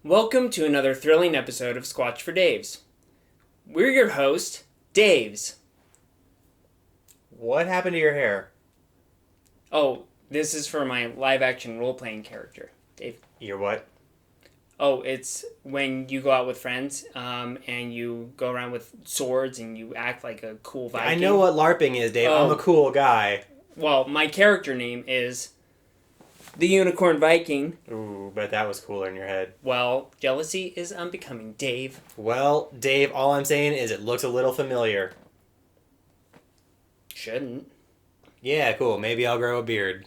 Welcome to another thrilling episode of Squatch For Daves. We're your host, Daves. What happened to your hair? Oh, this is for my live-action role-playing character, Dave. Your what? Oh, it's when you go out with friends, and you go around with swords and you act like a cool Viking. I know what LARPing is, Dave. I'm a cool guy. Well, my character name is the Unicorn Viking. Ooh, but that was cooler in your head. Well, jealousy is unbecoming, Dave. Well, Dave, all I'm saying is it looks a little familiar. Shouldn't. Yeah, cool. Maybe I'll grow a beard.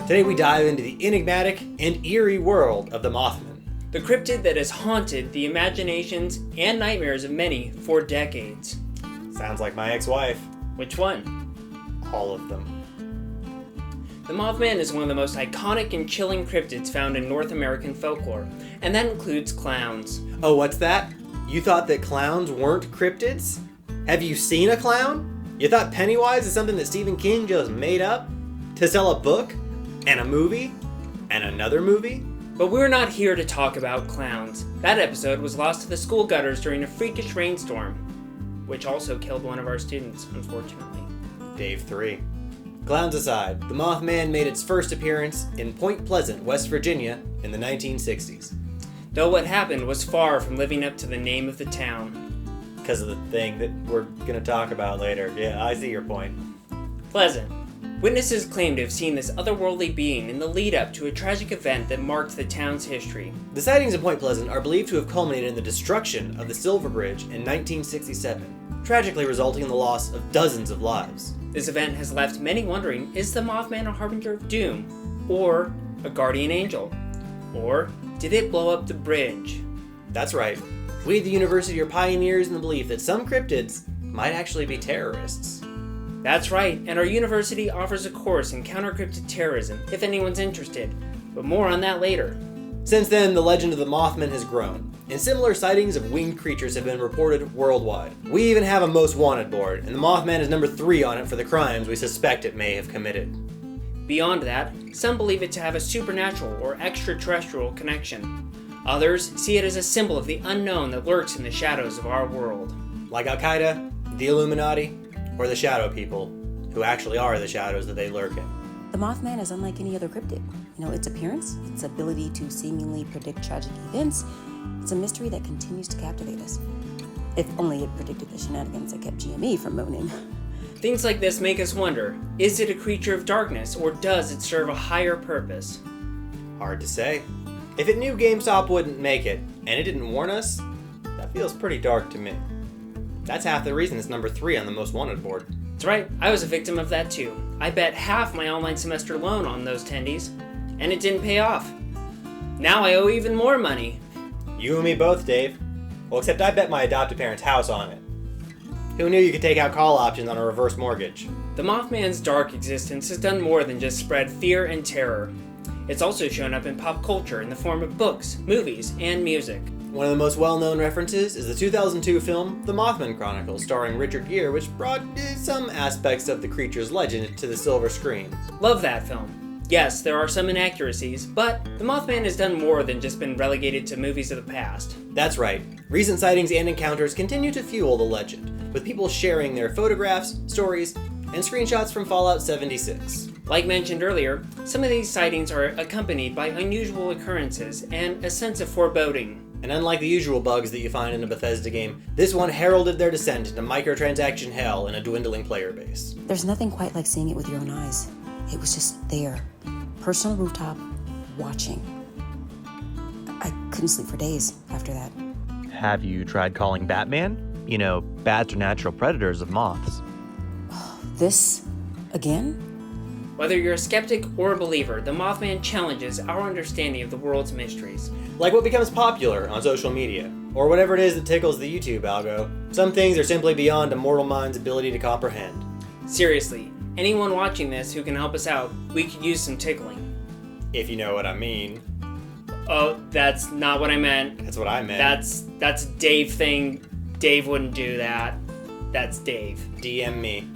Today we dive into the enigmatic and eerie world of the Mothmen. The cryptid that has haunted the imaginations and nightmares of many for decades. Sounds like my ex-wife. Which one? All of them. The Mothman is one of the most iconic and chilling cryptids found in North American folklore, and that includes clowns. Oh, what's that? You thought that clowns weren't cryptids? Have you seen a clown? You thought Pennywise is something that Stephen King just made up? To sell a book? And a movie? And another movie? But we're not here to talk about clowns. That episode was lost to the school gutters during a freakish rainstorm, which also killed one of our students, unfortunately. Dave 3. Clowns aside, the Mothman made its first appearance in Point Pleasant, West Virginia in the 1960s. Though what happened was far from living up to the name of the town. Because of the thing that we're going to talk about later. Yeah, I see your point. Pleasant. Witnesses claim to have seen this otherworldly being in the lead-up to a tragic event that marked the town's history. The sightings in Point Pleasant are believed to have culminated in the destruction of the Silver Bridge in 1967, tragically resulting in the loss of dozens of lives. This event has left many wondering, is the Mothman a harbinger of doom? Or a guardian angel? Or did it blow up the bridge? That's right. We at the university are pioneers in the belief that some cryptids might actually be terrorists. That's right, and our university offers a course in counter-cryptid terrorism, if anyone's interested. But more on that later. Since then, the legend of the Mothman has grown, and similar sightings of winged creatures have been reported worldwide. We even have a most wanted board, and the Mothman is number 3 on it for the crimes we suspect it may have committed. Beyond that, some believe it to have a supernatural or extraterrestrial connection. Others see it as a symbol of the unknown that lurks in the shadows of our world. Like Al-Qaeda, the Illuminati, or the Shadow People, who actually are the shadows that they lurk in. The Mothman is unlike any other cryptid. Its appearance, its ability to seemingly predict tragic events, it's a mystery that continues to captivate us. If only it predicted the shenanigans that kept GME from moaning. Things like this make us wonder, is it a creature of darkness, or does it serve a higher purpose? Hard to say. If it knew GameStop wouldn't make it, and it didn't warn us, that feels pretty dark to me. That's half the reason it's number 3 on the most wanted board. That's right, I was a victim of that too. I bet half my online semester loan on those tendies, and it didn't pay off. Now I owe even more money. You and me both, Dave. Well, except I bet my adopted parents' house on it. Who knew you could take out call options on a reverse mortgage? The Mothman's dark existence has done more than just spread fear and terror. It's also shown up in pop culture in the form of books, movies, and music. One of the most well-known references is the 2002 film The Mothman Chronicles, starring Richard Gere, which brought some aspects of the creature's legend to the silver screen. Love that film. Yes, there are some inaccuracies, but the Mothman has done more than just been relegated to movies of the past. That's right. Recent sightings and encounters continue to fuel the legend, with people sharing their photographs, stories, and screenshots from Fallout 76. Like mentioned earlier, some of these sightings are accompanied by unusual occurrences and a sense of foreboding. And unlike the usual bugs that you find in a Bethesda game, this one heralded their descent into microtransaction hell and a dwindling player base. There's nothing quite like seeing it with your own eyes. It was just there, personal rooftop, watching. I couldn't sleep for days after that. Have you tried calling Batman? Bats are natural predators of moths. This? Again? Whether you're a skeptic or a believer, the Mothman challenges our understanding of the world's mysteries. Like what becomes popular on social media, or whatever it is that tickles the YouTube algo. Some things are simply beyond a mortal mind's ability to comprehend. Seriously, Anyone watching this who can help us out, we could use some tickling. If you know what I mean. Oh, that's not what I meant. That's what I meant. That's a Dave thing. Dave wouldn't do that. That's Dave. DM me.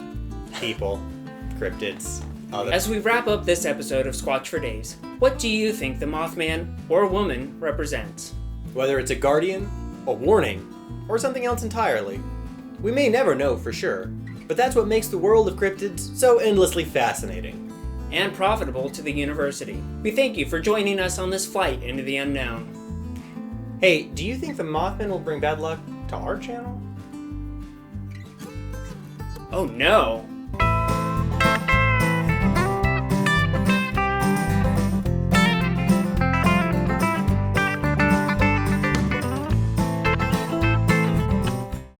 People. Cryptids. As we wrap up this episode of Squatch For Daves, what do you think the Mothman or woman represents? Whether it's a guardian, a warning, or something else entirely. We may never know for sure, but that's what makes the world of cryptids so endlessly fascinating. And profitable to the university. We thank you for joining us on this flight into the unknown. Hey, do you think the Mothmen will bring bad luck to our channel? Oh no!